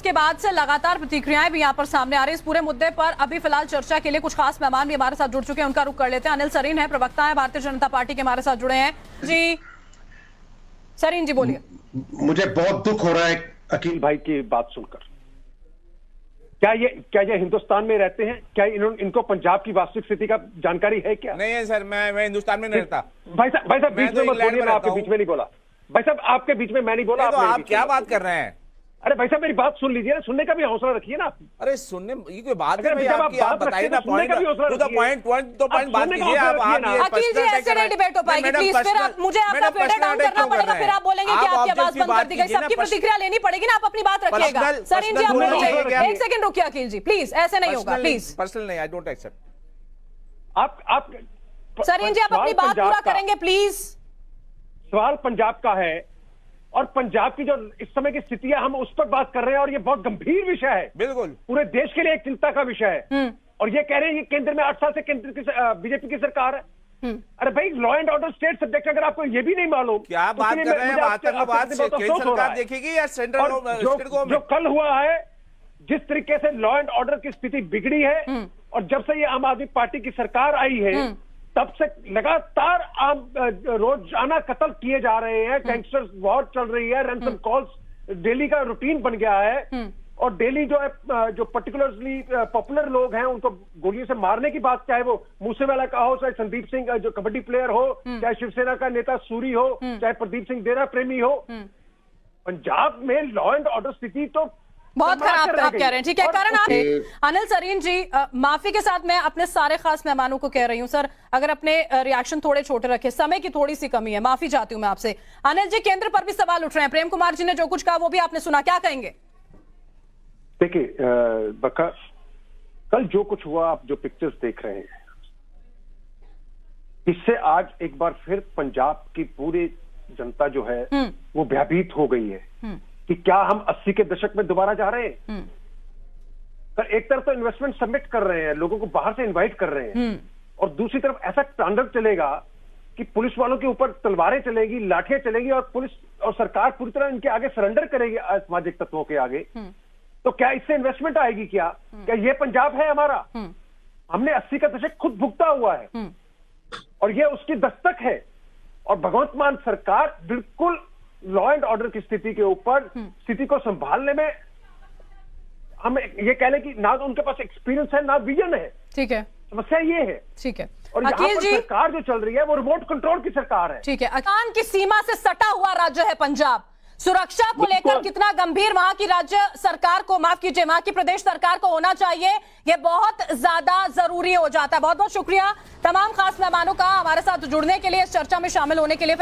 उसके बाद से लगातार प्रतिक्रियाएं भी यहाँ पर सामने आ रही है इस पूरे मुद्दे पर। अभी फिलहाल चर्चा के लिए कुछ खास मेहमान भी हमारे साथ जुड़ चुके हैं, उनका रुख कर लेते हैं। अनिल सरीन है, प्रवक्ता है भारतीय जनता पार्टी के, हमारे साथ जुड़े हैं। जी सरीन जी बोलिए। मुझे बहुत दुख हो रहा है अकील भाई की बात सुनकर। क्या ये हिंदुस्तान में रहते हैं? क्या इनको पंजाब की वास्तविक स्थिति का जानकारी है क्या? नहीं है सर, मैं हिंदुस्तान में नहीं रहता। भाई साहब बीच में मत बोलिए, मैं आपके बीच में नहीं बोला। भाई साहब आपके बीच में मैं नहीं बोला। तो आप क्या बात कर रहे हैं? अरे भाई साहब मेरी बात सुन लीजिए ना, सुनने का भी हौसला रखिए ना। अरे सुनने ये कोई बात है? आप बताइए ना, पॉइंट बात कीजिए आप। अकील जी ऐसे नहीं डिबेट हो पाएगी प्लीज, फिर आप मुझे आपका फेडर डाउन करना पड़ेगा, फिर आप बोलेंगे कि आपकी आवाज बंद कर दी गई। सबकी प्रतिक्रिया लेनी पड़ेगी ना, आप अपनी बात रखिएगा। सरीन जी आप एक सेकंड रुकिए अकील जी प्लीज, ऐसे नहीं होगा प्लीज। पर्सनल नहीं, आई डोंट एक्सेप्ट। आप सरीन जी आप अपनी बात पूरा करेंगे प्लीज। सवाल पंजाब का है और पंजाब की जो इस समय की स्थिति है हम उस पर बात कर रहे हैं, और ये बहुत गंभीर विषय है, बिल्कुल पूरे देश के लिए एक चिंता का विषय है। और ये कह रहे हैं कि केंद्र में 8 साल से केंद्र की बीजेपी की सरकार है। अरे भाई law and order state subject, अगर आपको ये भी नहीं मालूम क्या बात कर रहे हैं? आतंकवाद से केंद्र सरकार देखेगी या सेंट्रल गवर्नमेंट? जो कल हुआ है, जिस तरीके से लॉ एंड ऑर्डर की स्थिति बिगड़ी है, और जब से ये आम आदमी पार्टी की सरकार आई है तब से लगातार रोजाना कत्ल किए जा रहे हैं, गैंगस्टर्स वॉर चल रही है, रैंसम कॉल्स डेली का रूटीन बन गया है। और डेली जो है जो पर्टिकुलरली पॉपुलर लोग हैं उनको गोलियों से मारने की बात, चाहे वो मूसेवाला का हो, चाहे संदीप सिंह जो कबड्डी प्लेयर हो, चाहे शिवसेना का नेता सूरी हो, चाहे प्रदीप सिंह देरा प्रेमी हो। पंजाब में लॉ एंड ऑर्डर स्थिति तो बहुत खराब आप कह रहे हैं, ठीक है। कारण आप अनिल सरीन जी माफी के साथ मैं अपने सारे खास मेहमानों को कह रही हूं सर, अगर अपने रिएक्शन थोड़े छोटे रखे, समय की थोड़ी सी कमी है, माफी चाहती हूं मैं आपसे। अनिल जी केंद्र पर भी सवाल उठ रहे हैं, प्रेम कुमार जी ने जो कुछ कहा वो भी आपने सुना, क्या कहेंगे? देखिए बका, कल जो कुछ हुआ, आप जो पिक्चर्स देख रहे हैं, इससे आज एक बार फिर पंजाब की पूरी जनता जो है वो भयभीत हो गई है कि क्या हम 80 के दशक में दोबारा जा रहे हैं। एक तरफ तो इन्वेस्टमेंट सबमिट कर रहे हैं, लोगों को बाहर से इनवाइट कर रहे हैं, और दूसरी तरफ ऐसा तांडव चलेगा कि पुलिस वालों के ऊपर तलवारें चलेगी, लाठियां चलेगी, और पुलिस और सरकार पूरी तरह इनके आगे सरेंडर करेगी सामाजिक तत्वों के आगे। तो क्या इससे इन्वेस्टमेंट आएगी? क्या ये पंजाब है हमारा? हमने 80 का दशक खुद भुगता हुआ है और ये उसकी दस्तक है। और भगवंत मान सरकार बिल्कुल लॉ एंड ऑर्डर की स्थिति के ऊपर, स्थिति को संभालने में, हम ये कह लें कि ना तो उनके पास एक्सपीरियंस है ना विजन है। ठीक है, समस्या ये है। ठीक है। और यहाँ पर सरकार जो चल रही है वो रिमोट कंट्रोल की सरकार है। ठीक है। अकान की सीमा से सटा हुआ राज्य है पंजाब, सुरक्षा को लेकर कितना गंभीर वहां की राज्य सरकार को, माफ कीजिए वहां की प्रदेश सरकार को होना चाहिए, यह बहुत ज्यादा जरूरी हो जाता है। बहुत बहुत शुक्रिया तमाम खास मेहमानों का हमारे साथ जुड़ने के लिए, इस चर्चा में शामिल होने के लिए।